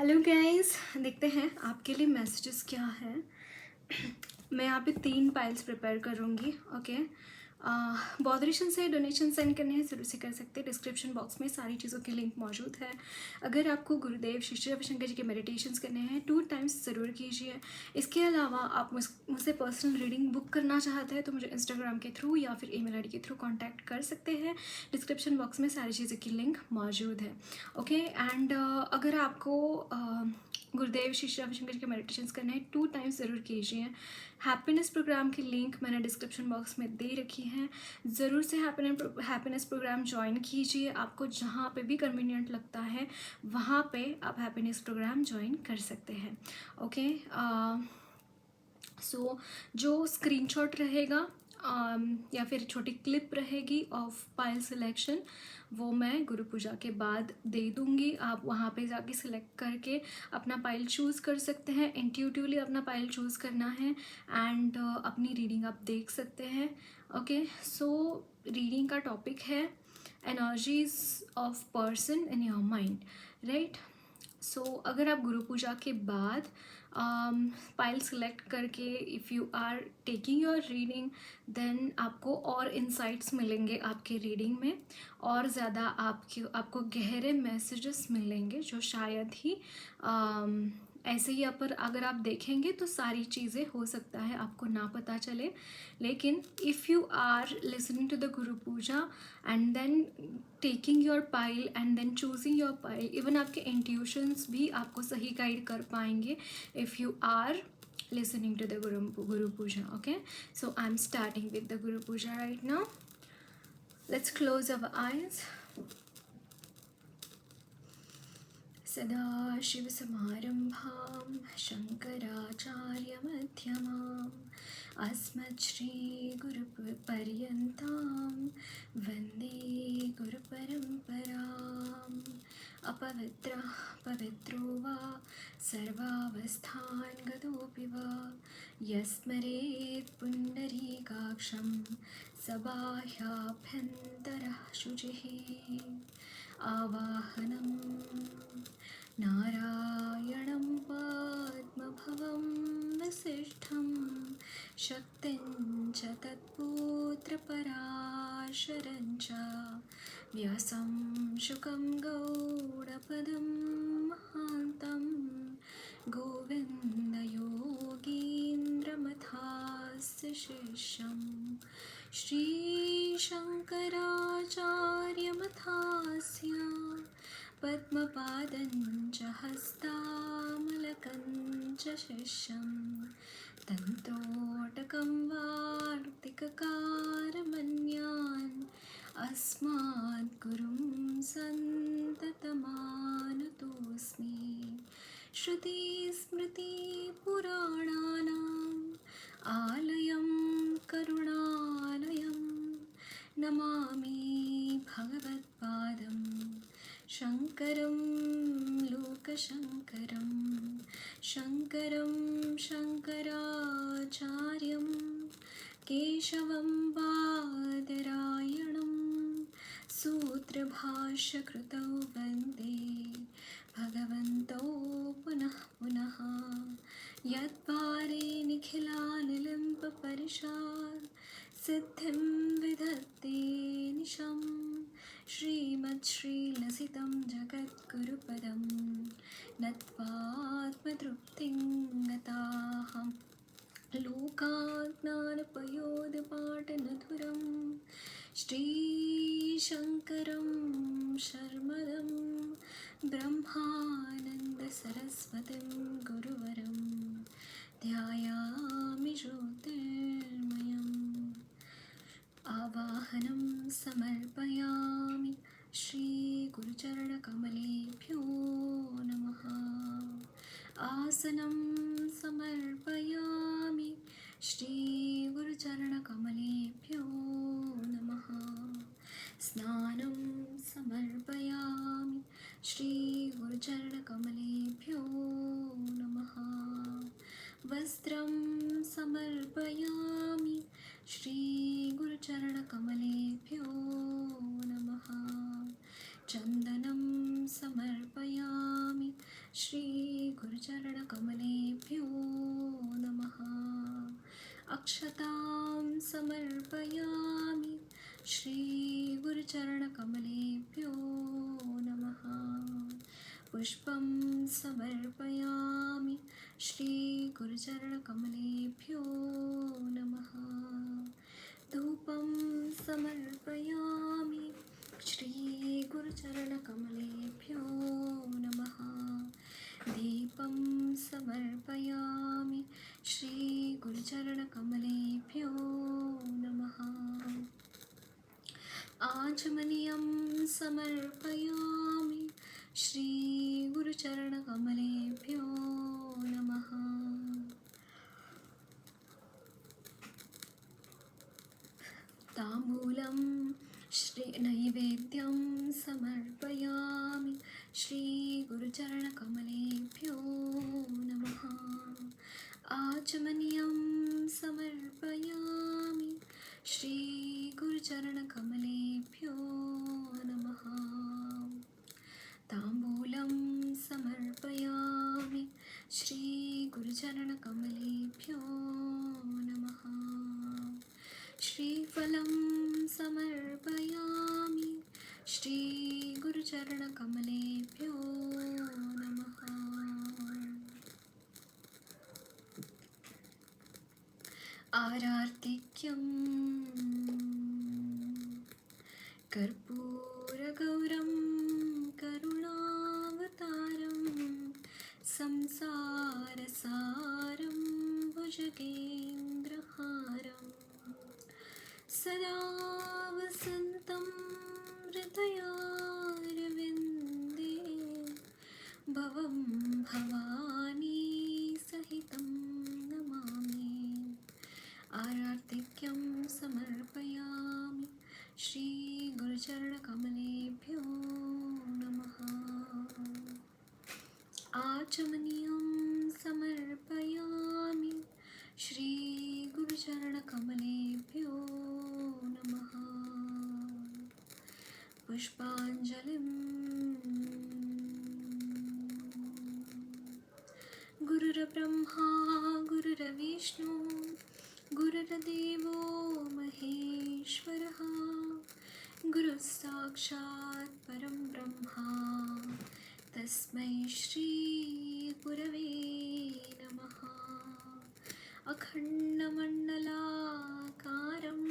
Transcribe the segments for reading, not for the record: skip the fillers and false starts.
Hello guys, देखते हैं आपके लिए मैसेजेस क्या है। मैं यहाँ पे 3 फाइल्स प्रिपेयर करूँगी। ओके, बॉदरेशन से डोनेशन सेंड करने हैं ज़रूर से कर सकते हैं। डिस्क्रिप्शन बॉक्स में सारी चीज़ों की लिंक मौजूद है। अगर आपको गुरुदेव श्री श्री रविशंकर जी के मेडिटेशंस करने हैं 2 टाइम्स ज़रूर कीजिए। इसके अलावा आप मुझसे पर्सनल रीडिंग बुक करना चाहते हैं तो मुझे इंस्टाग्राम के थ्रू या फिर ईमेल आईडी के थ्रू कांटेक्ट कर सकते हैं। डिस्क्रिप्शन बॉक्स में सारी चीज़ों की लिंक मौजूद है। ओके, एंड अगर आपको गुरुदेव श्री श्री रविशंकर जी के मेडिटेशंस करने हैं 2 टाइम्स ज़रूर कीजिए। हैप्पीनेस प्रोग्राम की लिंक मैंने डिस्क्रिप्शन बॉक्स में दे रखी है। ज़रूर से हैप्पीनेस प्रोग्राम ज्वाइन कीजिए। आपको जहाँ पे भी कन्वीनियंट लगता है वहाँ पे आप हैप्पीनेस प्रोग्राम ज्वाइन कर सकते हैं। ओके, सो जो स्क्रीनशॉट रहेगा या फिर छोटी क्लिप रहेगी ऑफ पाइल सिलेक्शन वो मैं गुरु पूजा के बाद दे दूँगी। आप वहाँ पे जाके सिलेक्ट करके अपना पाइल चूज़ कर सकते हैं। इंट्यूटिवली अपना पाइल चूज़ करना है एंड अपनी रीडिंग आप देख सकते हैं। ओके, सो रीडिंग का टॉपिक है energies of person in your mind, right. So अगर आप गुरु पूजा के बाद पाइल सेलेक्ट करके if you are taking your reading then आपको और इंसाइट्स मिलेंगे आपके रीडिंग में, और ज़्यादा आपको गहरे मैसेजेस मिलेंगे जो शायद ही ऐसे ही पर अगर आप देखेंगे तो सारी चीज़ें हो सकता है आपको ना पता चले। लेकिन if you are listening to the guru puja and then taking your pile and then choosing your pile, even आपके इंट्यूशंस भी आपको सही गाइड कर पाएंगे if you are listening to the Guru Puja. Okay, so I'm starting with the Guru Puja right now. Let's close our eyes. सदाशिवसमारम्भां शङ्कराचार्यमध्यमाम् अस्मच्छ्रीगुरुपर्यन्तां वन्दे गुरुपरम्पराम्। अपवित्रः पवित्रो वा सर्वावस्थान् गतोऽपि वा यस्मरेत् पुण्डरीकाक्षं सबाह्याभ्यन्तरः शुचिः। आवाहनं नारायणं पद्मभवं वसिष्ठं शक्तिं च तत्पुत्रपराशरं च व्यासं शुकं गौडपदं महान्तं गोविन्दयोगीन्द्रमथास्य शिष्यं श्रीशङ्कराचार्यमथास्य पद्मपादं च हस्तामलकं च शिष्यं तन्त्रोटकं वार्तिककारमन्यान् अस्मात् गुरुं सन्ततमानतोऽस्मि। श्रुतिस्मृतिपुराणानाम् आलयं करुणालयं नमामि भगवत्पादं शङ्करं लोकशङ्करं शङ्करं शङ्कराचार्यं केशवं बादरायणं सूत्रभाष्यकृतौ वन्दे भगवन्तौ पुनः पुनः। यत्पारे निखिलानिलिम्पपरिशात् सिद्धिं विधत्ते निशं श्रीमच्छ्रीलसितं जगद्गुरुपदं नत्वात्मतृप्तिं गताहं लोकाज्ञानपयोधपाटनधुरं श्रीशङ्करं शर्मदं ब्रह्मानन्दसरस्वतीं गुरुवरं ध्यायामि ज्योतिर्मयम्। आवाहनं समर्पयामि श्रीगुरुचरणकमलेभ्यो नमः। आसनं समर्पयामि श्रीगुरुचरणकमलेभ्यो नमः। स्नानं समर्पयामि श्रीगुरुचरणकमलेभ्यो नमः। वस्त्रं समर्पयामि श्रीगुरुचरणकमलेभ्यो नमः। चन्दनं समर्पयामि श्रीगुरुचरणकमलेभ्यो नमः। अक्षतां समर्पयामि श्रीगुरुचरणकमलेभ्यो नमः। पुष्पं समर्पयामि श्रीगुरुचरणकमलेभ्यो नमः। धूपं समर्पयामि श्रीगुरुचरणकमलेभ्यो नमः। दीपं समर्पयामि श्रीगुरुचरणकमलेभ्यो नमः। आचमनीयं समर्पयामि श्रीगुरुचरणकमलेभ्यो नमः। ताम्बूलं नैवेद्यं समर्पयामि श्रीगुरुचरणकमलेभ्यो नमः। आचमनीयं समर्पयामि श्रीगुरुचरणकमलेभ्यो नमः। ताम्बूलं समर्पयामि श्रीगुरुचरणकमलेभ्यो नमः। श्रीफलं समर्पयामि श्रीगुरुचरणकमलेभ्यो नमः। आरार्तिक्यं कर्पूरगौरं करुणावतारं संसारसारं भुजगेन्द्रहारं सदा वसन्तं हृदयारविन्दे भवं भवानी सहितं नमामि। आरार्तिक्यं समर्पयामि श्रीगुरुचरणकमलेभ्यो नमः। आचमनीयं समर्पयामि श्रीगुरुचरणकमलेभ्यो नमः। पुष्पाञ्जलिं गुरुर्ब्रह्मा गुरुर्विष्णु गुरुर्देवो महेश्वरः गुरुः साक्षात् परं ब्रह्मा तस्मै श्री गुरवे नमः। अखण्डमण्डलाकारं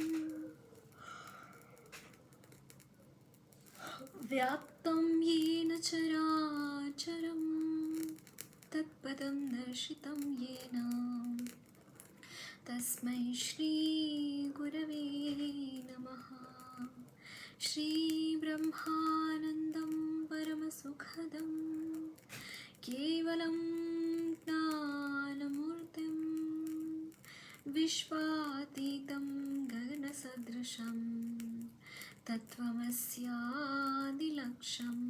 व्याप्तं येन चराचरं तत्पदं दर्शितं येन तस्मै श्री गुरवे नमः। श्रीब्रह्मानन्दं परमसुखदं केवलं ज्ञानमूर्तिं विश्वातीतं गगनसदृशं तत्त्वमस्यादिलक्ष्यम्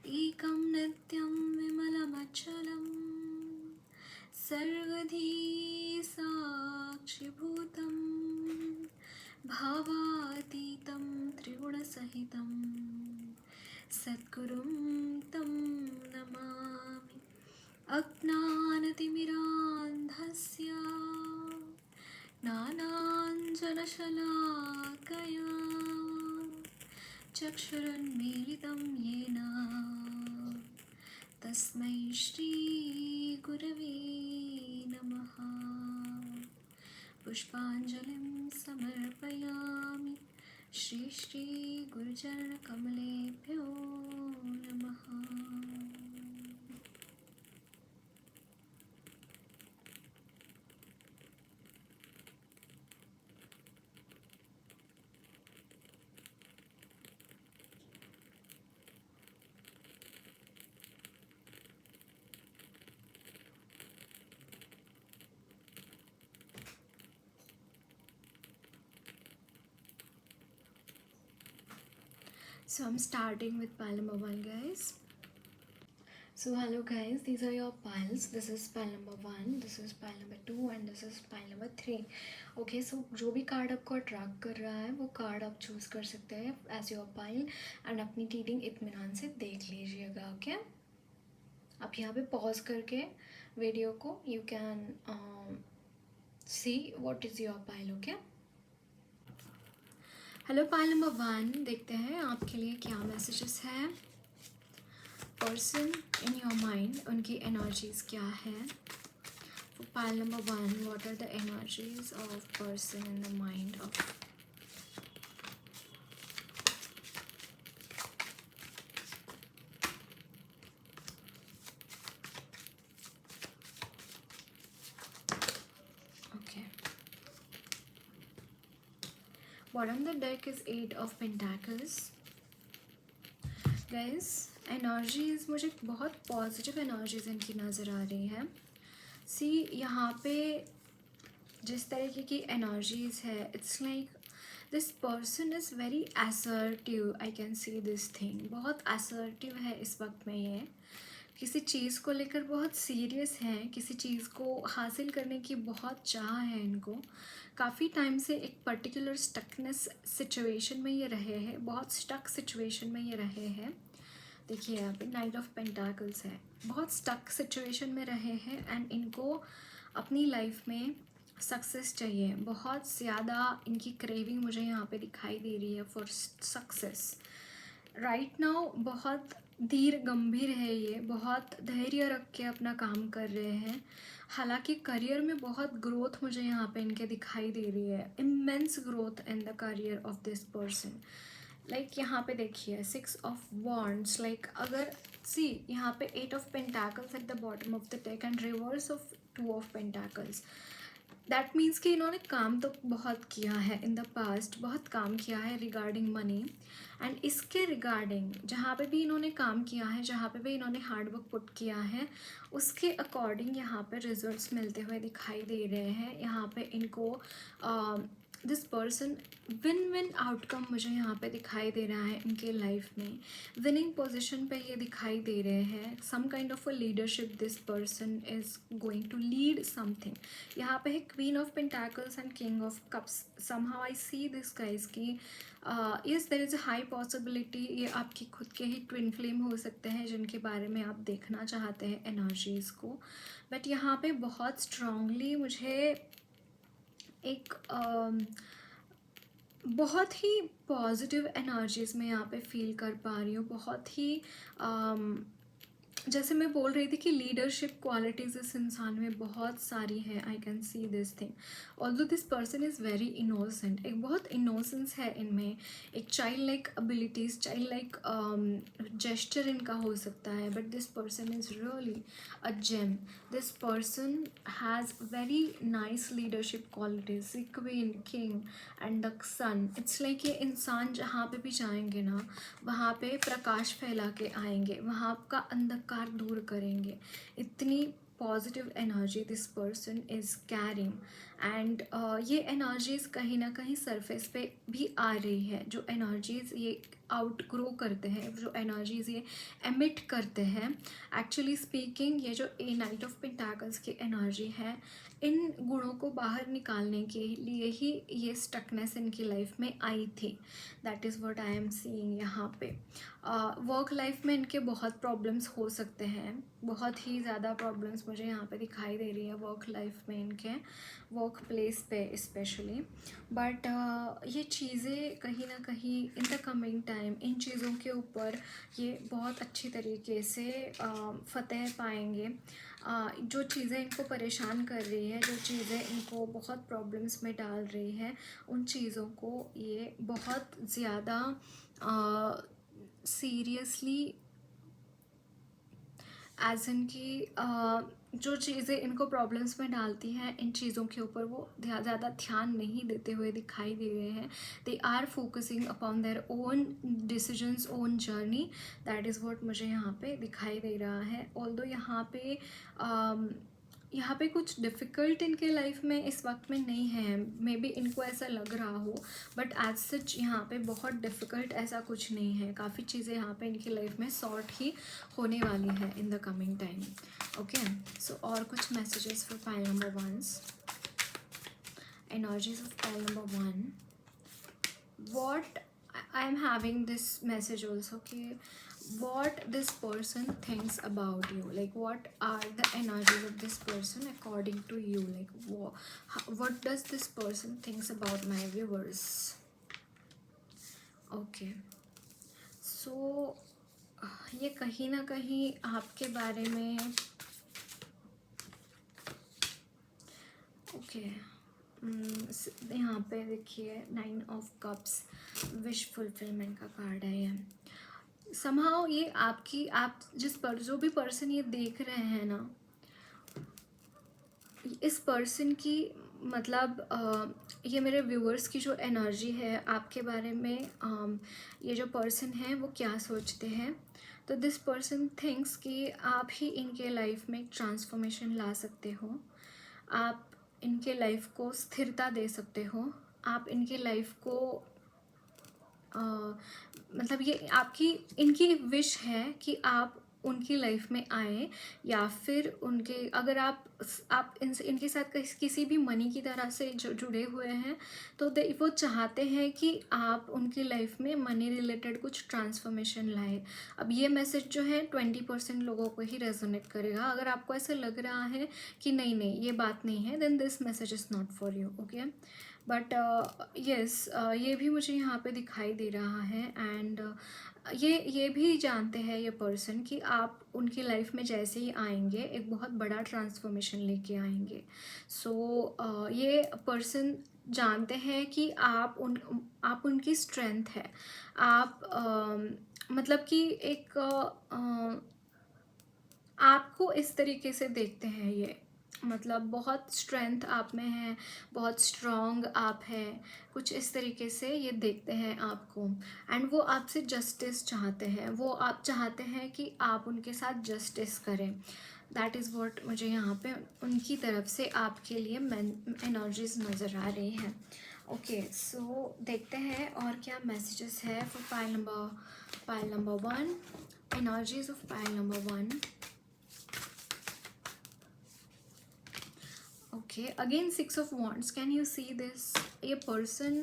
एकं नित्यं विमलमचलं सर्वधी साक्षिभूतं भावातीतं त्रिगुणसहितं सद्गुरुं तं नमामि। अज्ञानतिमिरान्धस्य ज्ञानाञ्जनशलाकया चक्षुरुन्मीलितं येन तस्मै श्रीगुरवे नमः। पुष्पाञ्जलिं समर्पयामि श्रीगुरुचरणकमलेभ्यो नमः। So I'm starting with Palamawal, guys. So So hello guys, these are your piles. This is pile number 1, this is pile number 2 and this is pile number 3. Okay, so जो भी कार्ड आपको अट्रैक्ट कर रहा है वो card आप choose कर सकते हैं एज योर पाइल एंड अपनी रीडिंग इत्मीनान से देख लीजिएगा. ओके, आप यहाँ पे पॉज करके वीडियो को you can see what is your pile. Okay, hello pile number 1, देखते हैं आपके लिए क्या मैसेजेस है. पर्सन इन योर माइंड, उनकी एनर्जीज क्या है. Pile number 1, what are the energies of person in the mind of bottom the deck is 8 of Pentacles. Guys, energies मुझे बहुत पॉजिटिव एनर्जीज इनकी नज़र आ रही है. सी यहाँ पे जिस तरीके की एनर्जीज है, it's like this person is very assertive. I can see this thing, बहुत असर्टिव है इस वक्त में. ये किसी चीज़ को लेकर बहुत सीरियस हैं, किसी चीज़ को हासिल करने की बहुत चाह है इनको. काफ़ी टाइम से एक पर्टिकुलर स्टकनेस सिचुएशन में ये रहे हैं, बहुत स्टक सिचुएशन में ये रहे हैं. देखिए यहाँ पे नाइट ऑफ पेंटाकल्स है, बहुत स्टक सिचुएशन में रहे हैं एंड इनको अपनी लाइफ में सक्सेस चाहिए. बहुत ज़्यादा इनकी क्रेविंग मुझे यहाँ पे दिखाई दे रही है फॉर सक्सेस राइट नाउ. बहुत धीर गंभीर है ये, बहुत धैर्य रख के अपना काम कर रहे हैं. हालांकि करियर में बहुत ग्रोथ मुझे यहाँ पे इनके दिखाई दे रही है, immense growth in the career of this person. Like यहाँ पे देखिए 6 ऑफ वॉन्ड्स, लाइक अगर सी यहाँ पे 8 of pentacles at the bottom of the deck and reverse of 2 of pentacles. That means कि इन्होंने काम तो बहुत किया है इन द पास्ट, बहुत काम किया है रिगार्डिंग मनी एंड इसके रिगार्डिंग जहाँ पे भी इन्होंने काम किया है, जहाँ पे भी इन्होंने हार्डवर्क पुट किया है, उसके अकॉर्डिंग यहाँ पे रिजल्ट्स मिलते हुए दिखाई दे रहे हैं. यहाँ पे इनको this person win win outcome मुझे यहाँ पे दिखाई दे रहा है इनके लाइफ में. विनिंग पोजीशन पे ये दिखाई दे रहे हैं. Some kind of a leadership this person is going to lead something. यहाँ पे है queen of pentacles and king of cups. Somehow I see this guys की yes there is a high possibility ये आपकी खुद के ही ट्विन फ्लेम हो सकते हैं जिनके बारे में आप देखना चाहते हैं एनर्जीज़ को. बट यहाँ पे बहुत स्ट्रांगली मुझे एक बहुत ही पॉजिटिव एनर्जीज़ मैं यहाँ पे फील कर पा रही हूँ. बहुत ही जैसे मैं बोल रही थी कि लीडरशिप क्वालिटीज़ इस इंसान में बहुत सारी हैं. I can see this thing. Although this person is very innocent, एक बहुत इनोसेंस है इनमें, एक child like abilities, child like gesture इनका हो सकता है. But this person is really a gem. This person has very nice leadership qualities. Queen, king and the sun. It's like ये इंसान जहाँ पे भी जाएंगे ना वहाँ पे प्रकाश फैला के आएंगे, वहाँ का अंधकार दूर करेंगे. इतनी positive energy this person is carrying and ये एनर्जीज़ कहीं ना कहीं सरफेस पे भी आ रही है. जो एनर्जीज़ ये आउट ग्रो करते हैं, जो एनर्जीज़ ये एमिट करते हैं, एक्चुअली स्पीकिंग ये जो नाइट ऑफ पेंटाकल्स की एनर्जी है, इन गुणों को बाहर निकालने के लिए ही ये स्टकनेस इनकी लाइफ में आई थी. That is what I am seeing यहाँ पे. वर्क लाइफ में इनके बहुत प्रॉब्लम्स हो सकते हैं, बहुत ही ज़्यादा प्रॉब्लम्स मुझे यहाँ पे दिखाई दे रही है वर्क लाइफ में इनके, वर्क प्लेस पे स्पेशली. बट ये चीज़ें कहीं ना कहीं इन द कमिंग टाइम इन चीज़ों के ऊपर ये बहुत अच्छी तरीके से फतेह पाएंगे. जो चीज़ें इनको परेशान कर रही है, जो चीज़ें इनको बहुत प्रॉब्लम्स में डाल रही है, उन चीज़ों को ये बहुत ज़्यादा सीरियसली एज इन की जो चीज़ें इनको प्रॉब्लम्स में डालती हैं, इन चीज़ों के ऊपर वो ज़्यादा ध्यान नहीं देते हुए दिखाई दे रहे हैं. They are focusing upon their own decisions, own journey. That is what मुझे यहाँ पे दिखाई दे रहा है. ऑल्दो यहाँ पे यहाँ पे कुछ डिफ़िकल्ट इनके लाइफ में इस वक्त में नहीं है, मे बी इनको ऐसा लग रहा हो, बट एज सच यहाँ पे बहुत डिफ़िकल्ट ऐसा कुछ नहीं है। काफ़ी चीज़ें यहाँ पे इनकी लाइफ में सॉर्ट ही होने वाली है in the coming time. Okay, so और कुछ messages for pile number ones, energies of pile number one, what I am having this message also, okay, what this person thinks about you, like what are the energies of this person according to you, like what does this person thinks about my viewers. Okay, so ये कहीं ना कहीं आपके बारे में okay यहाँ पे देखिए 9 ऑफ कप्स, विश फुलफिलमेंट का कार्ड है ये। समहाउ ये आपकी, आप जो भी पर्सन ये देख रहे हैं ना, इस पर्सन की मतलब ये मेरे व्यूअर्स की जो एनर्जी है आपके बारे में, ये जो पर्सन है वो क्या सोचते हैं। तो दिस पर्सन थिंक्स कि आप ही इनके लाइफ में एक ट्रांसफॉर्मेशन ला सकते हो, आप इनके लाइफ को स्थिरता दे सकते हो, आप इनके लाइफ को मतलब ये आपकी इनकी विश है कि आप उनकी लाइफ में आए, या फिर उनके अगर आप इनके साथ किसी भी मनी की तरह से जुड़े हुए हैं तो वो चाहते हैं कि आप उनकी लाइफ में मनी रिलेटेड कुछ ट्रांसफॉर्मेशन लाए। अब ये मैसेज जो है 20% लोगों को ही रेजोनेट करेगा। अगर आपको ऐसा लग रहा है कि नहीं नहीं ये बात नहीं है, then this message is not for you. Okay, but yes ये भी मुझे यहाँ पे दिखाई दे रहा है, एंड ये भी जानते हैं ये पर्सन कि आप उनकी लाइफ में जैसे ही आएंगे एक बहुत बड़ा ट्रांसफॉर्मेशन लेके आएंगे। सो ये पर्सन जानते हैं कि आप उनकी स्ट्रेंथ है, आप मतलब कि एक आपको इस तरीके से देखते हैं ये, मतलब बहुत स्ट्रेंथ आप में है, बहुत स्ट्रॉन्ग आप हैं, कुछ इस तरीके से ये देखते हैं आपको। एंड वो आपसे जस्टिस चाहते हैं, वो आप चाहते हैं कि आप उनके साथ जस्टिस करें। दैट इज़ व्हाट मुझे यहाँ पे उनकी तरफ से आपके लिए एनर्जीज नज़र आ रही हैं। ओके, सो देखते हैं और क्या मैसेजेस है for pile number one, energies of pile number one. Okay, again 6 of wands. Can you see this? A person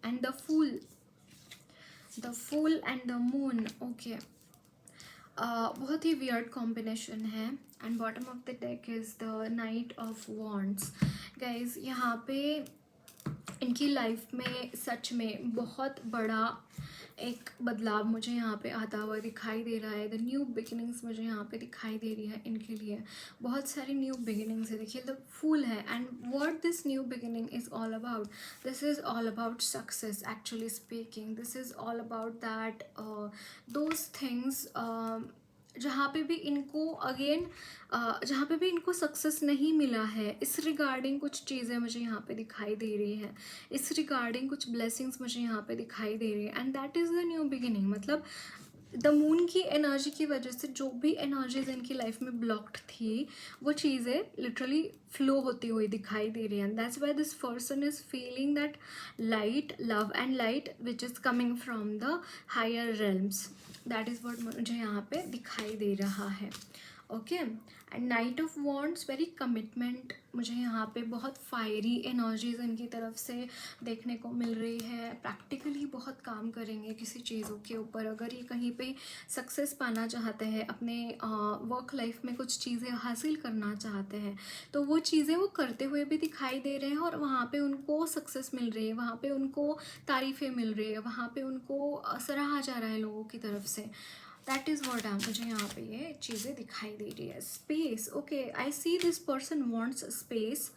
and the fool and the moon. Okay, बहुत ही weird combination है। and bottom of the deck is the Knight of Wands. Guys, यहाँ पे इनकी life में सच में बहुत बड़ा एक बदलाव मुझे यहाँ पे आता हुआ दिखाई दे रहा है। द न्यू बिगिनिंग्स मुझे यहाँ पे दिखाई दे रही है इनके लिए, बहुत सारी न्यू बिगिनिंग्स है। देखिए द फूल है, and what this new beginning is all about, this is all about success actually speaking. This is all about that those things जहाँ पे भी इनको अगेन जहाँ पे भी इनको सक्सेस नहीं मिला है, इस रिगार्डिंग कुछ चीज़ें मुझे यहाँ पे दिखाई दे रही है, इस रिगार्डिंग कुछ ब्लेसिंग्स मुझे यहाँ पे दिखाई दे रही है। And that is the new beginning. मतलब द मून की एनर्जी की वजह से जो भी एनर्जीज इनकी लाइफ में ब्लॉक्ड थी वो चीज़ें लिटरली फ्लो होती हुई दिखाई दे रही हैं। That's why this person is feeling that light, love and light which is coming from the higher realms. That is what मुझे यहाँ पे दिखाई दे रहा है। Okay, and knight of wands, very commitment, मुझे यहाँ पे बहुत फायरी एनर्जीज इनकी तरफ से देखने को मिल रही है। प्रैक्टिकली बहुत काम करेंगे किसी चीज़ों के ऊपर। अगर ये कहीं पे सक्सेस पाना चाहते हैं, अपने वर्क लाइफ में कुछ चीज़ें हासिल करना चाहते हैं, तो वो चीज़ें वो करते हुए भी दिखाई दे रहे हैं, और वहाँ पे उनको सक्सेस मिल रही है, वहाँ पे उनको तारीफ़ें मिल रही है, वहाँ पे उनको सराहा जा रहा है लोगों की तरफ से। दैट इज़ वॉट मुझे यहाँ पे ये चीज़ें दिखाई दे रही है। Space, okay, I see this person wants space,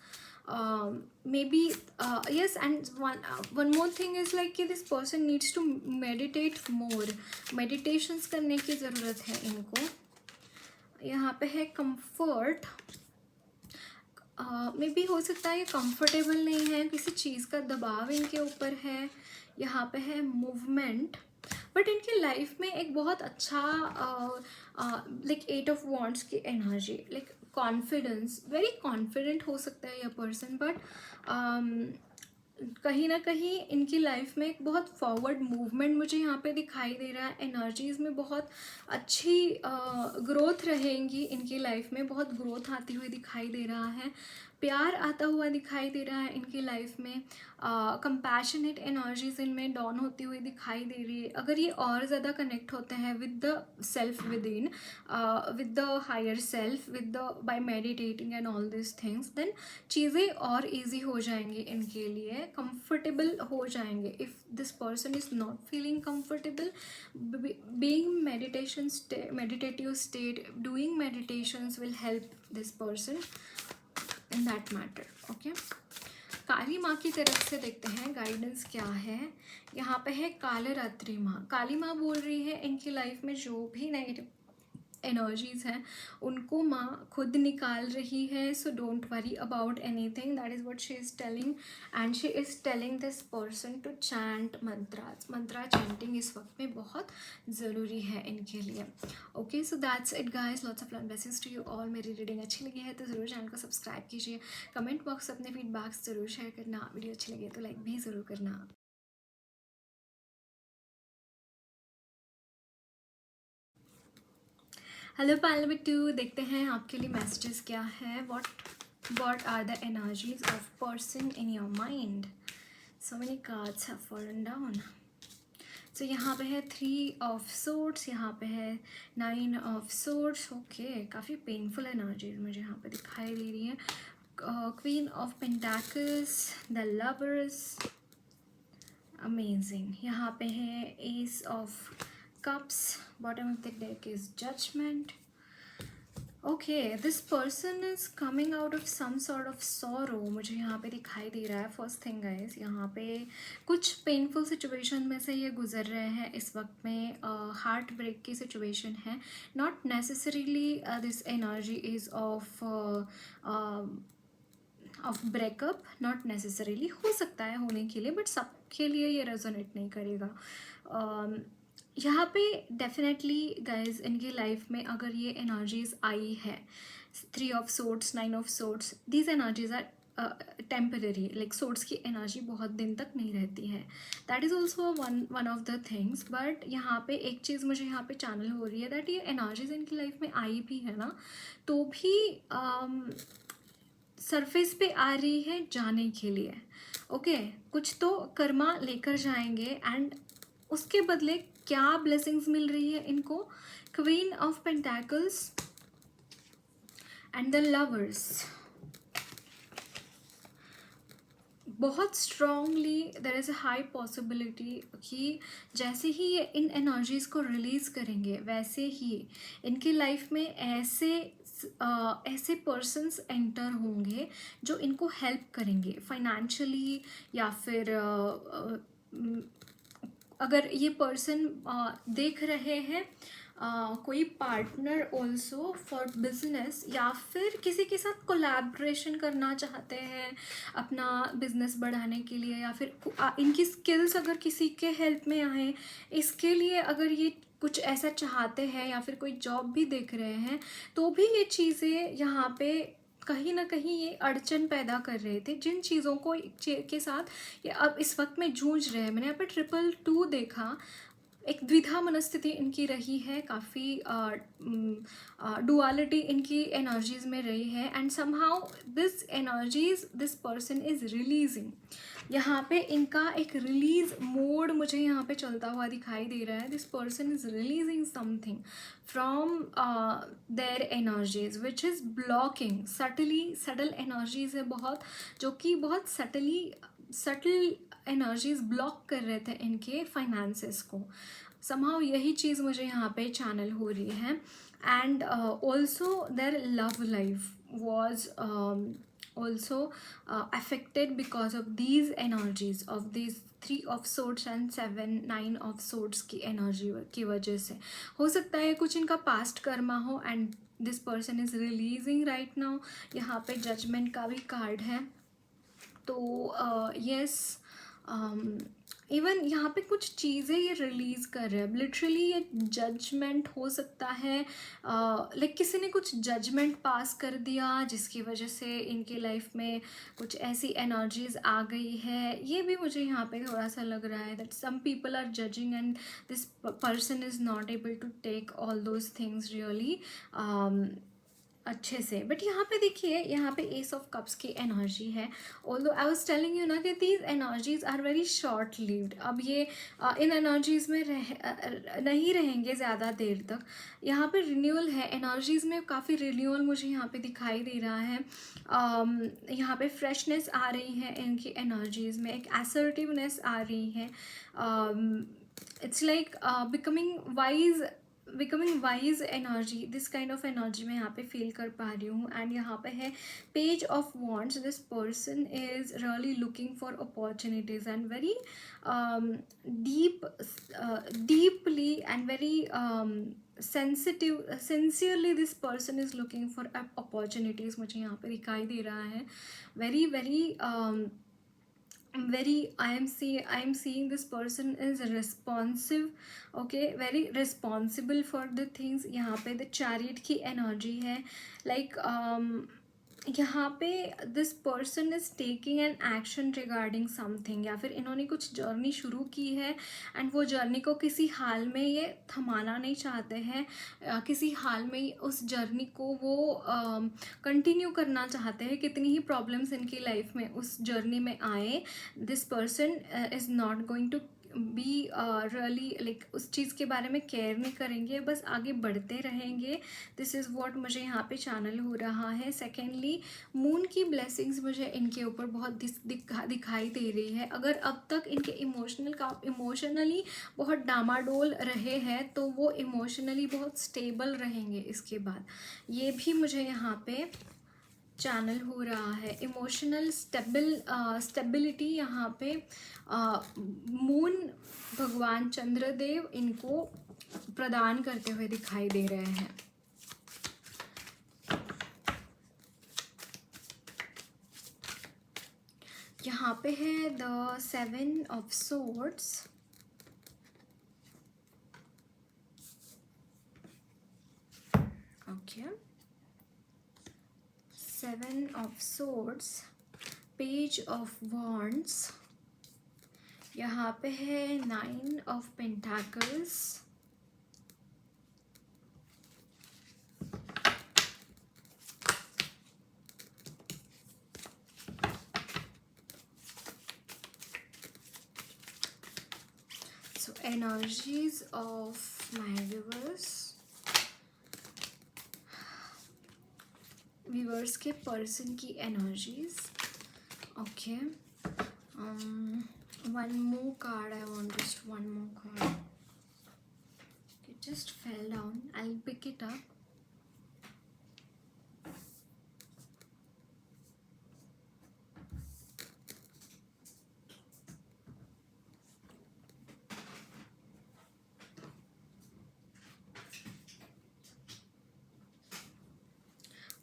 may be yes, and one more thing is like कि this person needs to meditate more, meditations करने की ज़रूरत है इनको। यहाँ पे है comfort, मे बी हो सकता है ये कंफर्टेबल नहीं है, किसी चीज़ का दबाव इनके ऊपर है। यहाँ पे है मूवमेंट, बट इनकी लाइफ में एक बहुत अच्छा लाइक 8 ऑफ वॉन्ड्स की energy, like confidence, very confident हो सकता है यह पर्सन, बट कहीं ना कहीं इनकी लाइफ में एक बहुत फॉरवर्ड मूवमेंट मुझे यहाँ पे दिखाई दे रहा है। एनर्जीज़ में बहुत अच्छी ग्रोथ रहेंगी इनकी लाइफ में, बहुत ग्रोथ आती हुई दिखाई दे रहा है, प्यार आता हुआ दिखाई दे रहा है इनकी लाइफ में, कंपैशनेट एनर्जीज इनमें डॉन होती हुई दिखाई दे रही है। अगर ये और ज़्यादा कनेक्ट होते हैं with the self within, with the higher self, with the by meditating and all this things, then चीज़ें और ईजी हो जाएंगी इनके लिए, कंफर्टेबल हो जाएंगे। If this person is not feeling comfortable being meditative state, doing meditations will help this person in that matter. Okay, Kali माँ की तरफ से देखते हैं गाइडेंस क्या है। यहाँ पे है कालरात्रि माँ। काली माँ बोल रही है इनकी लाइफ में जो भी नेगेटिव एनर्जीज़ हैं उनको माँ खुद निकाल रही है। So don't worry about anything, that is what she is telling, and she is telling this person to chant mantras. Mantra chanting इस वक्त में बहुत ज़रूरी है इनके लिए। Okay, so that's it guys, lots of love blessings to you all. मेरी reading अच्छी लगी है तो ज़रूर चैनल को सब्सक्राइब कीजिए, कमेंट बॉक्स अपने फीडबैक्स ज़रूर शेयर करना, वीडियो अच्छी लगी तो लाइक भी ज़रूर करना। हेलो पैनल में 2, देखते हैं आपके लिए मैसेजेस क्या है। what are the energies of person in your mind? So many cards have fallen down. So यहाँ पे है 3 of swords, यहाँ पे है 9 of swords. ओके, काफ़ी पेनफुल एनर्जीज मुझे यहाँ पे दिखाई दे रही है। Queen of Pentacles, the Lovers, amazing. यहाँ पे है Ace of Cups, bottom of the deck is Judgment. Okay, this person is coming out of some sort of sorrow, मुझे यहाँ पे दिखाई दे रहा है। फर्स्ट थिंग गाइस, यहाँ पे कुछ पेनफुल सिचुएशन में से ये गुजर रहे हैं इस वक्त में। हार्ट ब्रेक की सिचुएशन है। Not necessarily this energy is of breakup, not necessarily, हो सकता है होने के लिए, बट सबके लिए ये रेजोनेट नहीं करेगा। यहाँ पे डेफिनेटली गाइज इनकी लाइफ में अगर ये एनर्जीज आई है, 3 of swords, 9 of swords, these energies are temporary, like swords की एनर्जी बहुत दिन तक नहीं रहती है। That is also one of the things. But यहाँ पे एक चीज़ मुझे यहाँ पे चैनल हो रही है, दैट ये एनर्जीज इनकी लाइफ में आई भी है ना, तो भी सरफेस पे आ रही है जाने के लिए। ओके, कुछ तो कर्मा लेकर जाएंगे, एंड उसके बदले क्या ब्लेसिंग्स मिल रही है इनको। Queen of pentacles and the lovers, बहुत strongly there is a high possibility कि जैसे ही ये इन एनर्जीज़ को रिलीज़ करेंगे वैसे ही इनकी लाइफ में ऐसे पर्सन्स एंटर होंगे जो इनको हेल्प करेंगे फाइनेंशियली, या फिर अगर ये पर्सन देख रहे हैं कोई पार्टनर ऑल्सो फॉर बिजनेस, या फिर किसी के साथ कोलैबोरेशन करना चाहते हैं अपना बिजनेस बढ़ाने के लिए, या फिर इनकी स्किल्स अगर किसी के हेल्प में आए, इसके लिए अगर ये कुछ ऐसा चाहते हैं, या फिर कोई जॉब भी देख रहे हैं, तो भी ये चीज़ें यहाँ पे कहीं ना कहीं ये अड़चन पैदा कर रहे थे, जिन चीज़ों को के साथ ये अब इस वक्त में जूझ रहे हैं। मैंने यहाँ पे 222 देखा, एक द्विधा मनस्थिति इनकी रही है, काफ़ी डुअलिटी इनकी एनर्जीज में रही है, and somehow this person is releasing. यहाँ पे इनका एक रिलीज मोड मुझे यहाँ पे चलता हुआ दिखाई दे रहा है। This person is releasing something from their energies which is blocking subtle energies है बहुत, जो कि बहुत सटल एनर्जीज ब्लॉक कर रहे थे इनके फाइनेंसेस को। समहाउ यही चीज़ मुझे यहाँ पे चैनल हो रही है। And also their love life was also affected because of these energies of these 3 of swords and 9 of swords की एनर्जी की वजह से। हो सकता है कुछ इनका पास्ट कर्मा हो, and this person is releasing right now. यहाँ पे जजमेंट का भी कार्ड है, तो यस इवन यहाँ पे कुछ चीज़ें ये रिलीज़ कर रहे हैं, लिटरली ये जजमेंट हो सकता है, लाइक किसी ने कुछ जजमेंट पास कर दिया जिसकी वजह से इनके लाइफ में कुछ ऐसी एनर्जीज आ गई है। ये भी मुझे यहाँ पे थोड़ा सा लग रहा है that some people are judging and this person is not able to take all those things really अच्छे से। बट यहाँ पे देखिए, यहाँ पे एस ऑफ कप्स की एनर्जी है। Although I was telling you ना कि these energies are very short lived. अब ये इन एनर्जीज में नहीं रहेंगे ज़्यादा देर तक। यहाँ पे रिन्यूअल है, एनर्जीज में काफ़ी रिन्यूअल मुझे यहाँ पे दिखाई दे रहा है। यहाँ पे फ्रेशनेस आ रही है इनकी एनर्जीज में, एक असर्टिवनेस आ रही है। It's like becoming wise energy, this kind of energy मैं यहाँ पे फील कर पा रही हूँ। एंड यहाँ पे है page of wands. This person is really looking for opportunities and very deeply and very sincerely this person is looking for opportunities मुझे यहाँ पे दिखाई दे रहा है। Very I am seeing this person is responsive, okay, very responsible for the things। यहाँ पे the chariot की energy है, like यहाँ पे this person is taking an action regarding something, या फिर इन्होंने कुछ जर्नी शुरू की है एंड वो जर्नी को किसी हाल में ये थमाना नहीं चाहते हैं। किसी हाल में उस जर्नी को वो कंटिन्यू करना चाहते हैं, कितनी ही प्रॉब्लम्स इनकी लाइफ में उस जर्नी में आए, this person is not going to be really like उस चीज़ के बारे में केयर नहीं करेंगे, बस आगे बढ़ते रहेंगे। दिस इज़ वॉट मुझे यहाँ पे चैनल हो रहा है। सेकेंडली, मून की ब्लेसिंग्स मुझे इनके ऊपर बहुत दिखाई दे रही है। अगर अब तक इनके इमोशनली बहुत डामाडोल रहे हैं तो वो इमोशनली बहुत स्टेबल रहेंगे इसके बाद, ये भी मुझे यहाँ पे चैनल हो रहा है। इमोशनल स्टेबिलिटी यहाँ पे मून भगवान चंद्रदेव इनको प्रदान करते हुए दिखाई दे रहे हैं। यहाँ पे है the 7 of swords. Okay, 7 of swords, page of wands, यहाँ पे है 9 of pentacles, so energies of my viewers के पर्सन की energies. Okay, one more card, I want just one more card, it just fell down, I will pick it up.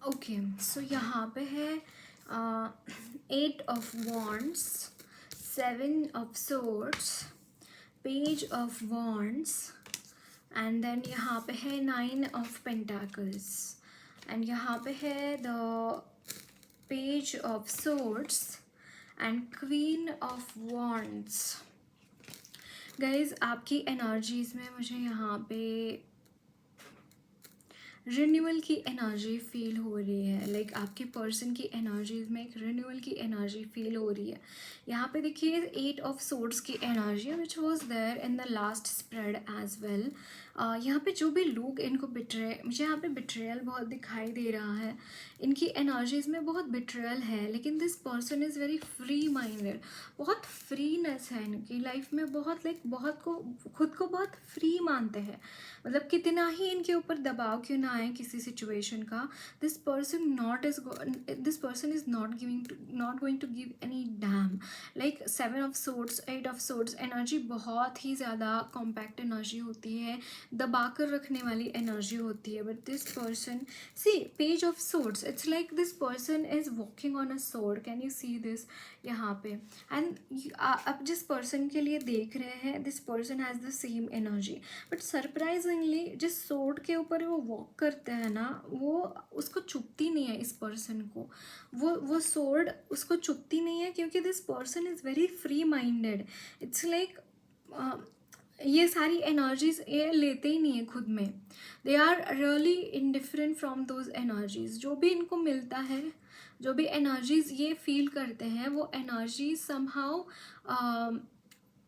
Okay, so यहाँ पे है 8 of wands, 7 of swords, page of wands, and then यहाँ पे है 9 of pentacles, and यहाँ पे है the page of swords and queen of wands। Guys, आपकी एनर्जीज में मुझे यहाँ पे रिन्यूअल की एनर्जी फील हो रही है। लाइक आपके पर्सन की एनर्जीज में एक रिन्यूअल की एनर्जी फील हो रही है। यहाँ पे देखिए 8 of swords की energy which was there in the last spread as well. यहाँ पे जो भी लोग इनको मुझे यहाँ पे बिट्रेयल बहुत दिखाई दे रहा है। इनकी एनर्जीज में बहुत बिट्रेयल है, लेकिन this person is very free minded. बहुत फ्रीनेस है इनकी लाइफ में, बहुत खुद को बहुत फ्री मानते हैं। मतलब कितना ही इनके ऊपर दबाव क्यों ना आए किसी सिचुएशन का, this person is not going to give any damn. Like 7 of swords, 8 of swords energy बहुत ही ज़्यादा कॉम्पैक्ट एनर्जी होती है। दबा कर रखने वाली एनर्जी होती है. But this person, see page of swords, it's like this person is walking on a sword. Can you see this यहाँ पे? एंड आप जिस पर्सन के लिए देख रहे हैं, this person has the same energy. But surprisingly जिस सोर्ड के ऊपर वो वॉक करते हैं ना, वो उसको चुभती नहीं है. इस पर्सन को वो सोर्ड उसको चुभती नहीं है, क्योंकि this person is very free minded. It's like ये सारी एनर्जीज ये लेते ही नहीं है खुद में. They are really indifferent from those energies. जो भी इनको मिलता है, जो भी एनर्जीज ये फील करते हैं, वो energies somehow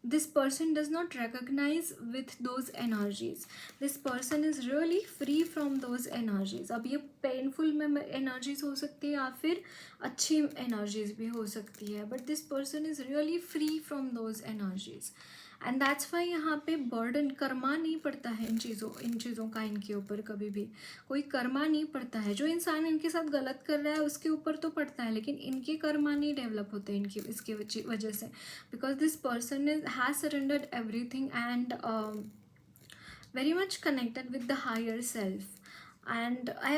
this person does not recognize with those energies. This person is really free from those energies. अब ये पेनफुल में एनर्जीज हो सकती है या फिर अच्छी एनर्जीज भी हो सकती है, but this person is really free from those energies. And that's why यहाँ पे बर्डन, कर्मा नहीं पड़ता है इन चीज़ों का इनके ऊपर. कभी भी कोई कर्मा नहीं पड़ता है. जो इंसान इनके साथ गलत कर रहा है उसके ऊपर तो पड़ता है, लेकिन इनके कर्मा नहीं डेवलप होते इनकी इसके वजह से. Because this person has surrendered everything and very much connected with the higher self. And I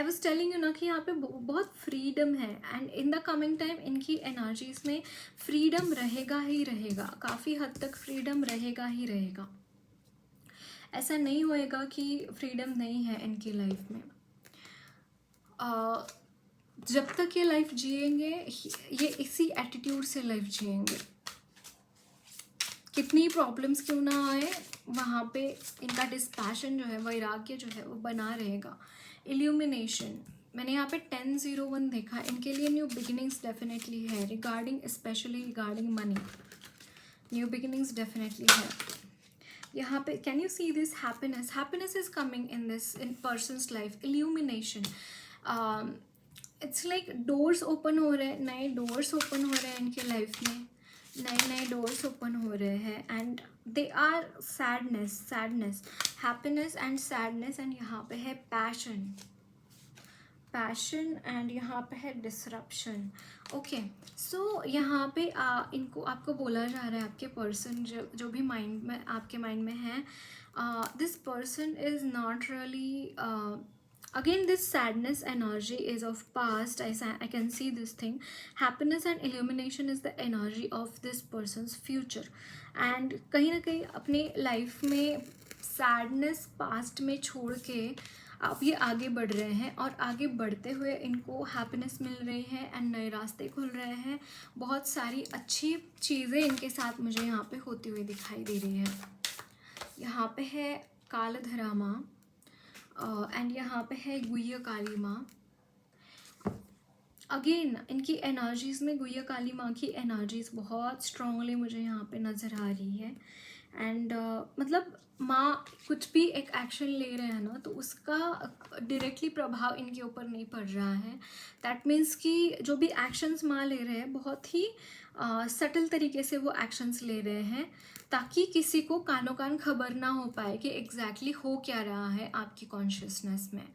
was telling you ना कि यहाँ पे बहुत फ्रीडम है. And in the coming time इनकी एनर्जीज में फ्रीडम रहेगा ही रहेगा. काफ़ी हद तक फ्रीडम रहेगा ही रहेगा. ऐसा नहीं होएगा कि फ्रीडम नहीं है इनकी लाइफ में. जब तक ये लाइफ जिएंगे, ये इसी एटीट्यूड से लाइफ जिएंगे. कितनी प्रॉब्लम्स क्यों ना आए, वहाँ पे इनका डिस्पैशन जो है, वैराग्य जो है, वो बना रहेगा. इल्यूमिनेशन, मैंने यहाँ पे 1001 देखा. इनके लिए न्यू बिगिनिंग्स डेफिनेटली है. Regarding, specially regarding money, new beginnings definitely है. यहाँ पे can you see this happiness is coming in persons life. Illumination, it's like doors open हो रहे हैं, नए डोर्स ओपन हो रहे हैं इनके लाइफ में. नए डोर्स ओपन हो रहे हैं. And they are sadness, happiness and sadness. And यहाँ पे है पैशन, एंड यहाँ पे है डिसरप्शन. ओके, सो यहाँ पे इनको आपको बोला जा रहा है, आपके पर्सन जो भी माइंड में, आपके माइंड में है, this person is not really, again this sadness energy is of past. I can see this thing. Happiness and illumination is the energy of this person's future. and कहीं ना कहीं अपने लाइफ में sadness past में छोड़ के अब ये आगे बढ़ रहे हैं, और आगे बढ़ते हुए इनको हैप्पीनेस मिल रही है एंड नए रास्ते खुल रहे हैं. बहुत सारी अच्छी चीज़ें इनके साथ मुझे यहाँ पे होती हुई दिखाई दे रही है. यहाँ पे है कालधरामा, एंड यहाँ पे है गुह्य काली माँ. अगेन इनकी एनर्जीज में गुह्य काली माँ की एनर्जीज बहुत स्ट्रांगली मुझे यहाँ पे नज़र आ रही है. एंड मतलब माँ कुछ भी एक एक्शन ले रहे हैं ना, तो उसका डायरेक्टली प्रभाव इनके ऊपर नहीं पड़ रहा है. दैट मीन्स कि जो भी एक्शंस माँ ले रहे हैं, बहुत ही सटल तरीके से वो एक्शंस ले रहे हैं, ताकि किसी को कानों कान खबर ना हो पाए कि एग्जैक्टली हो क्या रहा है आपकी कॉन्शियसनेस में.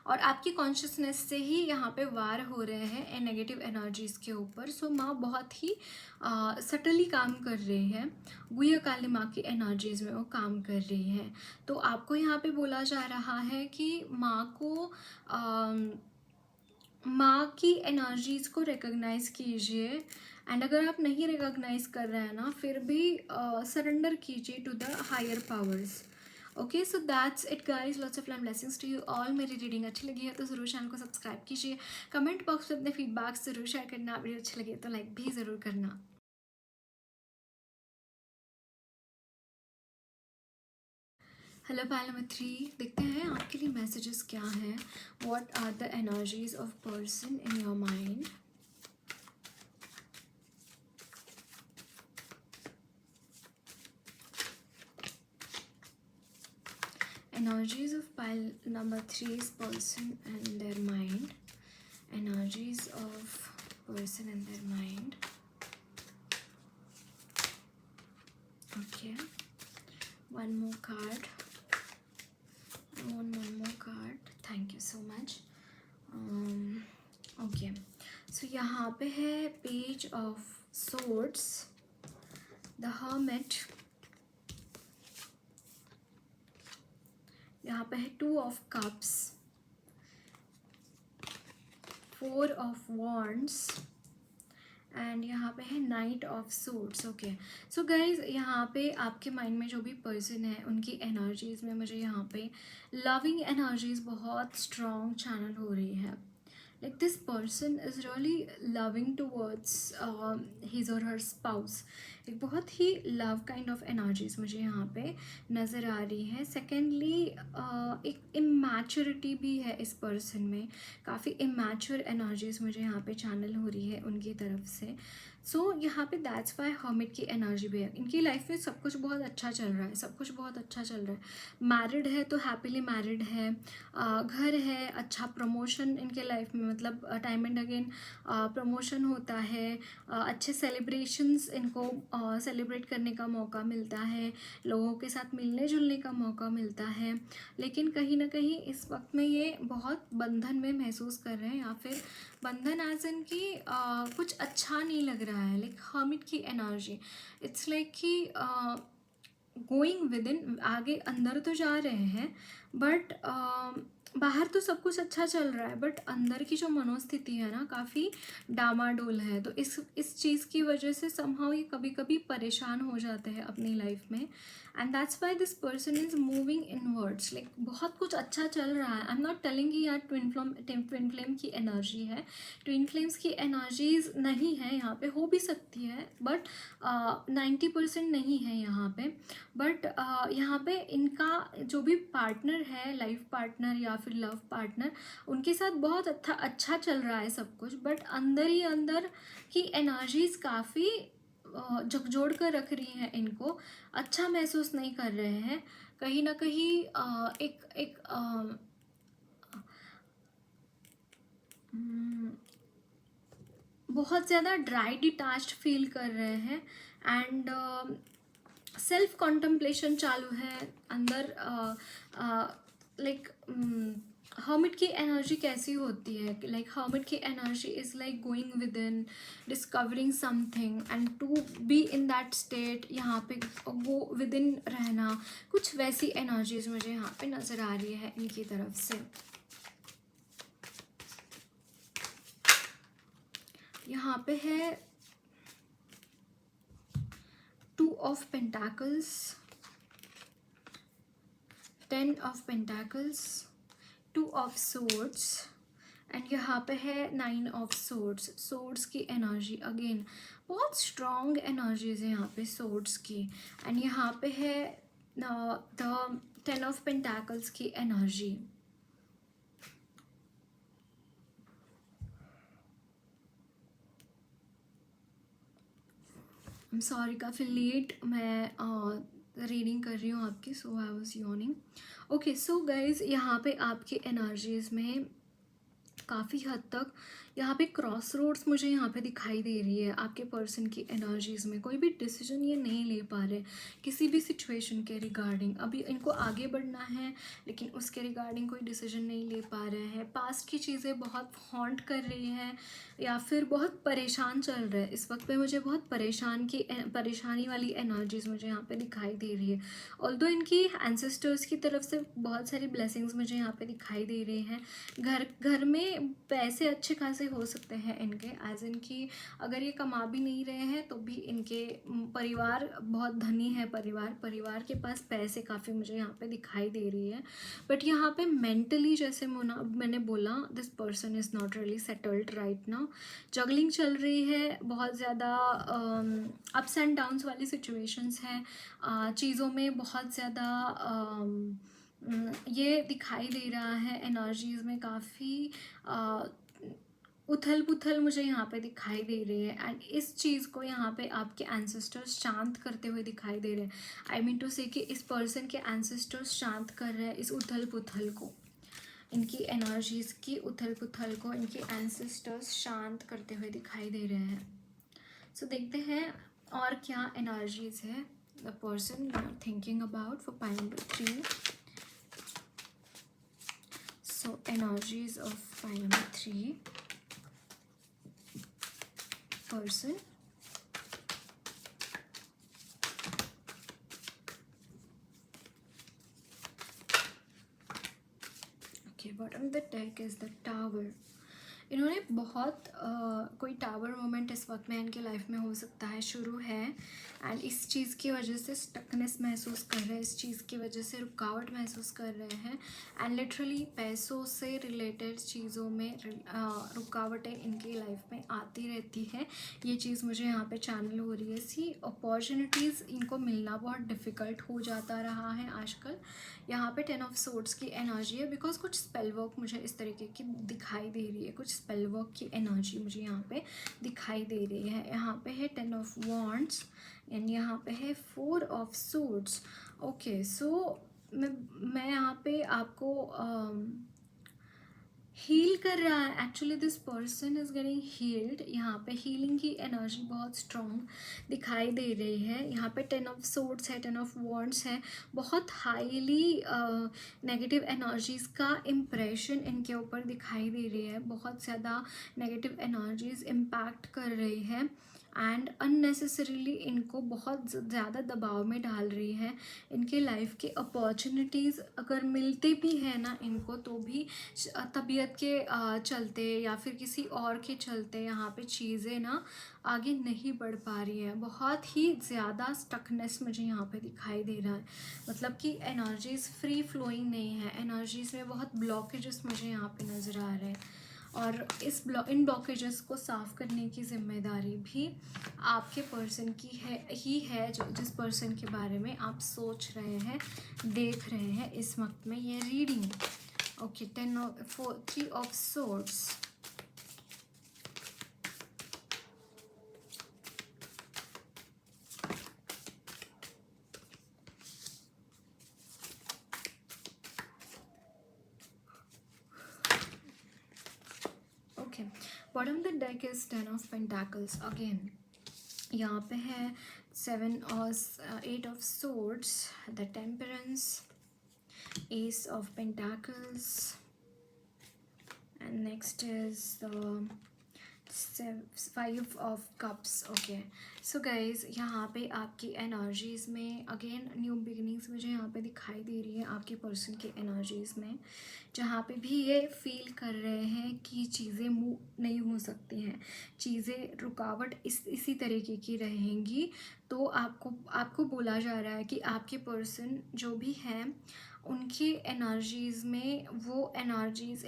और आपकी कॉन्शियसनेस से ही यहाँ पे वार हो रहे हैं नेगेटिव एनर्जीज़ के ऊपर. सो माँ बहुत ही सटली काम कर रही है. गुह्य काली माँ की एनर्जीज़ में वो काम कर रही है. तो आपको यहाँ पे बोला जा रहा है कि माँ को माँ की एनर्जीज़ को रिकॉग्नाइज़ कीजिए. एंड अगर आप नहीं रिकॉग्नाइज़ कर रहे हैं ना, फिर भी सरेंडर कीजिए to the higher powers. Okay, so that's it guys. Lots of love blessings to you all. मेरी रीडिंग अच्छी लगी है तो ज़रूर चैनल को सब्सक्राइब कीजिए. कमेंट बॉक्स में अपने फीडबैक्स ज़रूर शेयर करना. वीडियो अच्छी लगी तो लाइक भी ज़रूर करना. हेलो पायल नंबर 3, देखते हैं आपके लिए मैसेजेस क्या हैं. What are the energies of person in your mind. Energies of pile number 3's person and their mind. Energies of person and their mind. Okay. One more card. One more card. Thank you so much. Okay. So यहाँ पे है Page of Swords, the Hermit, यहाँ पे है 2 of cups, 4 of wands and यहाँ पे है night of suits. Okay, so guys यहाँ पे आपके माइंड में जो भी पर्सन है उनकी एनर्जीज में मुझे यहाँ पे लविंग एनर्जीज बहुत स्ट्रॉन्ग चैनल हो रही है। Like this person is really loving towards his और हर स्पाउस। एक बहुत ही लव काइंड ऑफ एनर्जीज मुझे यहाँ पे नज़र आ रही है। सेकेंडली एक इमैच्योरिटी भी है इस पर्सन में, काफ़ी इमैच्योर एनर्जीज मुझे यहाँ पे चैनल हो रही है उनकी तरफ से। सो यहाँ पे दैट्स वाई हर्मिट की एनर्जी भी है। इनकी लाइफ में सब कुछ बहुत अच्छा चल रहा है, सब कुछ बहुत अच्छा चल रहा है। मैरिड है तो हैप्पीली मैरिड है, घर है, अच्छा प्रमोशन इनके लाइफ में, मतलब टाइम एंड अगेन प्रमोशन होता है, अच्छे सेलिब्रेशंस इनको सेलिब्रेट करने का मौका मिलता है, लोगों के साथ मिलने जुलने का मौका मिलता है। लेकिन कहीं ना कहीं इस वक्त में ये बहुत बंधन में महसूस कर रहे हैं, या फिर बंधन एज इन की कुछ अच्छा नहीं लग रहा है। लाइक हर्मिट की एनर्जी, इट्स लाइक कि गोइंग विद इन, आगे अंदर तो जा रहे हैं बट बाहर तो सब कुछ अच्छा चल रहा है, बट अंदर की जो मनोस्थिति है ना काफ़ी डामाडोल है। तो इस चीज़ की वजह से समहाउ ये कभी कभी परेशान हो जाते हैं अपनी लाइफ में, and that's why this person is moving inwards. Like बहुत कुछ अच्छा चल रहा है। आई एम नॉट टेलिंग कि यार ट्विन फ्लेम की एनर्जी है, ट्विन फ्लेम्स की एनर्जीज नहीं है यहाँ पे, हो भी सकती है बट 90% नहीं है यहाँ पे। बट यहाँ पे इनका जो भी पार्टनर है, लाइफ पार्टनर या फिर लव पार्टनर, उनके साथ बहुत अच्छा चल रहा है सब कुछ, बट अंदर ही अंदर की एनर्जीज काफ़ी झकझोड़ कर रख रही हैं इनको, अच्छा महसूस नहीं कर रहे हैं। कहीं ना कहीं एक बहुत ज़्यादा ड्राई डिटैच्ड फील कर रहे हैं, एंड सेल्फ कॉन्टम्पलेशन चालू है अंदर। लाइक हर्मिट की एनर्जी कैसी होती है, लाइक हर्मिट की energy is like going within, discovering something and to be in that state, यहाँ पे वो विद इन रहना, कुछ वैसी एनर्जीज मुझे यहाँ पे नज़र आ रही है इनकी तरफ से। यहाँ पे है 2 of pentacles, 10 of pentacles, 2 of swords and यहाँ पे है 9 ऑफ सोर्ड्स। सोर्ड्स की एनर्जी अगेन बहुत स्ट्रॉन्ग एनर्जीज है यहाँ पे सोर्ड्स की, एंड यहाँ पे है द 10 ऑफ पेंटाकल्स की एनर्जी। आई एम सॉरी, काफ़ी लेट मैं रीडिंग कर रही हूँ आपकी, so I was yawning. Okay, so guys यहाँ पे आपकी एनर्जीज में काफ़ी हद तक यहाँ पे क्रॉस रोड्स मुझे यहाँ पे दिखाई दे रही है। आपके पर्सन की एनर्जीज़ में कोई भी डिसीजन ये नहीं ले पा रहे किसी भी सिचुएशन के रिगार्डिंग। अभी इनको आगे बढ़ना है लेकिन उसके रिगार्डिंग कोई डिसीजन नहीं ले पा रहे हैं। पास्ट की चीज़ें बहुत हॉन्ट कर रही हैं या फिर बहुत परेशान चल रहे हैं। इस वक्त पे मुझे बहुत परेशानी वाली एनर्जीज़ मुझे यहाँ पे दिखाई दे रही है। ऑल्दो इनकी एंसेस्टर्स की तरफ से बहुत सारी ब्लेसिंग्स मुझे यहाँ पे दिखाई दे रही हैं। घर में पैसे अच्छे खासे हो सकते हैं इनके, एज इनकी अगर ये कमा भी नहीं रहे हैं तो भी इनके परिवार बहुत धनी है। परिवार के पास पैसे काफ़ी मुझे यहाँ पे दिखाई दे रही है। बट यहाँ पे मेंटली जैसे मैंने बोला, this person is not really settled right now. Juggling चल रही है, बहुत ज़्यादा अप्स एंड डाउन्स वाली सिचुएशंस हैं, चीज़ों में बहुत ज़्यादा ये दिखाई दे रहा है। एनर्जीज़ में काफ़ी उथल पुथल मुझे यहाँ पे दिखाई दे रही है, एंड इस चीज़ को यहाँ पे आपके एंसेस्टर्स शांत करते हुए दिखाई दे रहे हैं। आई मीन टू से कि इस पर्सन के एंसेस्टर्स शांत कर रहे हैं इस उथल पुथल को, इनकी एनर्जीज़ की उथल पुथल को इनके एंसेस्टर्स शांत करते हुए दिखाई दे रहे हैं। सो देखते हैं और क्या एनर्जीज़ है the person you are thinking about for pile number 3. So energies of pile number 3 person. Bottom the deck is the tower. इन्होंने बहुत कोई टावर मोमेंट इस वक्त में इनके लाइफ में हो सकता है, शुरू है, एंड इस चीज़ की वजह से स्टकनेस महसूस कर रहे हैं, इस चीज़ की वजह से रुकावट महसूस कर रहे हैं, एंड लिटरली पैसों से रिलेटेड चीज़ों में रुकावटें इनकी लाइफ में आती रहती है। ये चीज़ मुझे यहाँ पे चैनल हो रही है। सी अपॉर्चुनिटीज़ इनको मिलना बहुत डिफ़िकल्ट हो जाता रहा है आजकल। यहाँ पे 10 ऑफ सोर्ड्स की एनर्जी है, बिकॉज कुछ स्पेल वर्क मुझे इस तरीके की दिखाई दे रही है, कुछ स्पेल वर्क की एनर्जी मुझे यहाँ पे दिखाई दे रही है। यहाँ पे है 10 ऑफ वॉन्ड्स एंड यहाँ पे है 4 ऑफ सोर्ड्स। ओके, सो मैं यहाँ पे आपको हील कर रहा है। Actually this person is getting heeled. यहाँ पे हीलिंग की एनर्जी बहुत स्ट्रॉन्ग दिखाई दे रही है। यहाँ पे 10 ऑफ सोर्ड्स है, 10 ऑफ वॉन्ड्स है। बहुत हाईली नेगेटिव एनर्जीज़ का इम्प्रेशन इनके ऊपर दिखाई दे रही है। बहुत ज़्यादा नेगेटिव एनर्जीज़ इम्पैक्ट कर रही है एंड अननेसेसरीली इनको बहुत ज़्यादा दबाव में डाल रही है। इनके लाइफ के अपॉर्चुनिटीज़ अगर मिलते भी हैं ना इनको, तो भी तबीयत के चलते या फिर किसी और के चलते यहाँ पे चीज़ें ना आगे नहीं बढ़ पा रही हैं। बहुत ही ज़्यादा स्टकनेस मुझे यहाँ पे दिखाई दे रहा है, मतलब कि एनर्जीज़ फ्री फ्लोइंग नहीं है, एनर्जीज़ में बहुत ब्लॉकेजेस मुझे यहाँ पे नज़र आ रहे हैं। और इन ब्लॉकेजेस को साफ़ करने की ज़िम्मेदारी भी आपके पर्सन की है जिस पर्सन के बारे में आप सोच रहे हैं, देख रहे हैं इस वक्त में ये reading. Okay, 3 of swords. Okay, bottom the deck is 10 of pentacles again. यहाँ पे है 7 और 8 of swords, the temperance, Ace of Pentacles, and next is the 5 of Cups. Okay, so guys, यहाँ पे आपकी एनर्जीज़ में अगेन न्यू बिगिनिंग्स मुझे यहाँ पे दिखाई दे रही है आपके पर्सन की एनर्जीज़ में, जहाँ पे भी ये फील कर रहे हैं कि चीज़ें मूव नहीं हो सकती हैं, चीज़ें रुकावट इसी तरीके की रहेंगी। तो आपको बोला जा रहा है कि आपके पर्सन जो भी हैं उनकी एनर्जीज़ में वो एनर्जीज़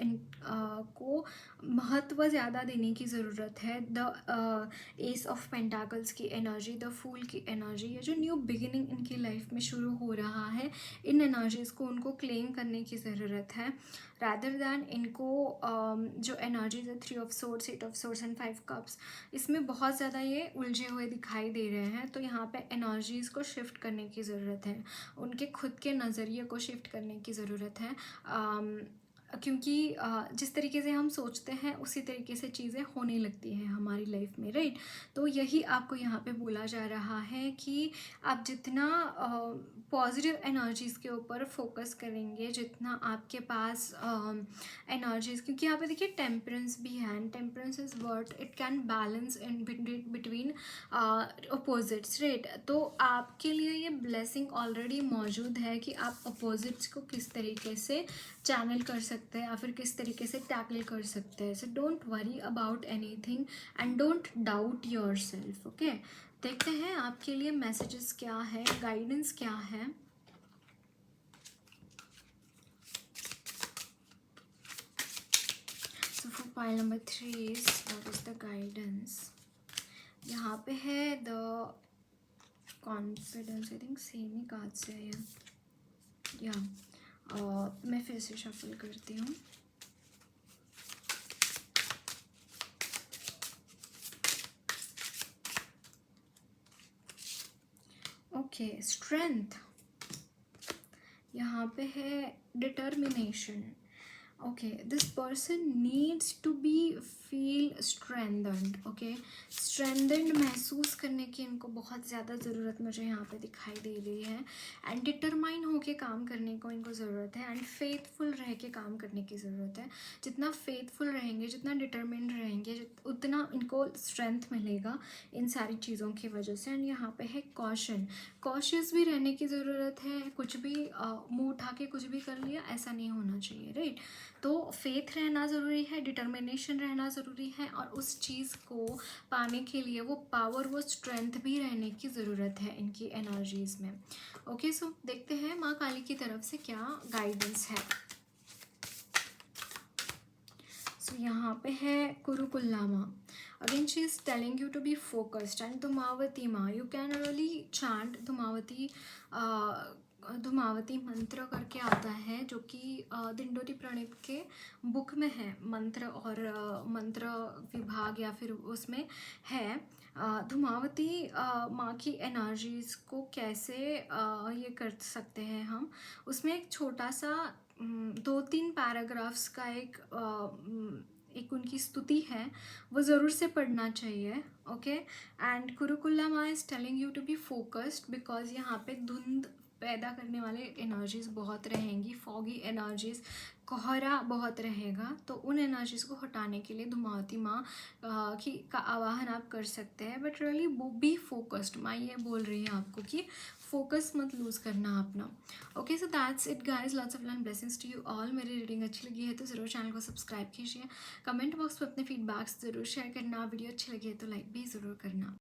को महत्व ज़्यादा देने की ज़रूरत है। द एस ऑफ पेंटाकल्स की एनर्जी, द फूल की एनर्जी, ये जो न्यू बिगिनिंग इनकी लाइफ में शुरू हो रहा है, इन एनर्जीज़ को उनको क्लेम करने की ज़रूरत है, रैदर दैन इनको जो एनर्जीज है 3 of swords, 8 of swords and 5 cups, इसमें बहुत ज़्यादा ये उलझे हुए दिखाई दे रहे हैं। तो यहाँ पे एनर्जीज़ को शिफ्ट करने की ज़रूरत है, उनके खुद के नज़रिए को शिफ्ट करने की ज़रूरत है, क्योंकि जिस तरीके से हम सोचते हैं उसी तरीके से चीज़ें होने लगती हैं हमारी लाइफ में, राइट। तो यही आपको यहाँ पे बोला जा रहा है कि आप जितना पॉजिटिव एनर्जीज़ के ऊपर फोकस करेंगे, जितना आपके पास एनर्जीज़, क्योंकि यहाँ पे देखिए टेम्परेंस भी है, and temperance is word it can balance in between opposites, right. तो आपके लिए ये ब्लेसिंग ऑलरेडी मौजूद है कि आप अपोजिट्स को किस तरीके से चैनल कर सकते हैं या फिर किस तरीके से टैकल कर सकते हैं। सो don't worry about anything and don't doubt yourself. Okay, देखते हैं आपके लिए मैसेजेस क्या है, गाइडेंस क्या है। So for pile number 3 what is the guidance. यहाँ पे है the confidence, I think same he card से है या मैं फिर से शफल करती हूँ। ओके, स्ट्रेंथ यहाँ पे है, determination. Okay, this person needs to be feel strengthened. Okay, strengthened महसूस करने की इनको बहुत ज़्यादा ज़रूरत मुझे यहाँ पे दिखाई दे रही है, एंड डिटरमाइन होके काम करने को इनको ज़रूरत है, एंड फेथफुल रह के काम करने की ज़रूरत है। जितना फेथफुल रहेंगे, जितना डिटरमिन्ड रहेंगे, उतना इनको स्ट्रेंथ मिलेगा इन सारी चीज़ों की वजह से। एंड यहाँ पे है कॉशन, कॉशियस भी रहने की ज़रूरत है, कुछ भी मुँह उठा के कुछ भी कर लिया ऐसा नहीं होना चाहिए, राइट। तो फेथ रहना ज़रूरी है, डिटर्मिनेशन रहना ज़रूरी है, और उस चीज़ को पाने के लिए वो पावर, वो स्ट्रेंथ भी रहने की ज़रूरत है इनकी एनर्जीज़ में। ओके, सो देखते हैं माँ काली की तरफ से क्या गाइडेंस है। सो यहाँ पे है कुरुकुल्ला माँ। Again she is telling you to be focused and Dhumavati माँ, you can really chant Dhumavati mantra करके आता है, जो कि दिंडोरी प्रणीत के बुक में है, मंत्र और मंत्र विभाग या फिर उसमें है। धुमावती माँ की एनर्जीज़ को कैसे ये कर सकते हैं हम, उसमें एक छोटा सा 2-3 पैराग्राफ्स का एक उनकी स्तुति है, वो ज़रूर से पढ़ना चाहिए। ओके, एंड कुरुकुल्ला माँ is telling you to be focused, because यहाँ पे धुंध पैदा करने वाले एनर्जीज़ बहुत रहेंगी, फॉगी एनर्जीज़, कोहरा बहुत रहेगा, तो उन एनर्जीज़ को हटाने के लिए धुमावती माँ का आवाहन आप कर सकते हैं। बट रियली बी फोकस्ड, माँ ये बोल रही है आपको कि फोकस मत लूज़ करना अपना। Okay, so that's it guys, lots of learn blessings to you all. मेरी रीडिंग अच्छी लगी है तो ज़रूर चैनल को सब्सक्राइब कीजिए, कमेंट बॉक्स में अपने फीडबैक्स ज़रूर शेयर करना, वीडियो अच्छी लगी है तो लाइक भी ज़रूर करना।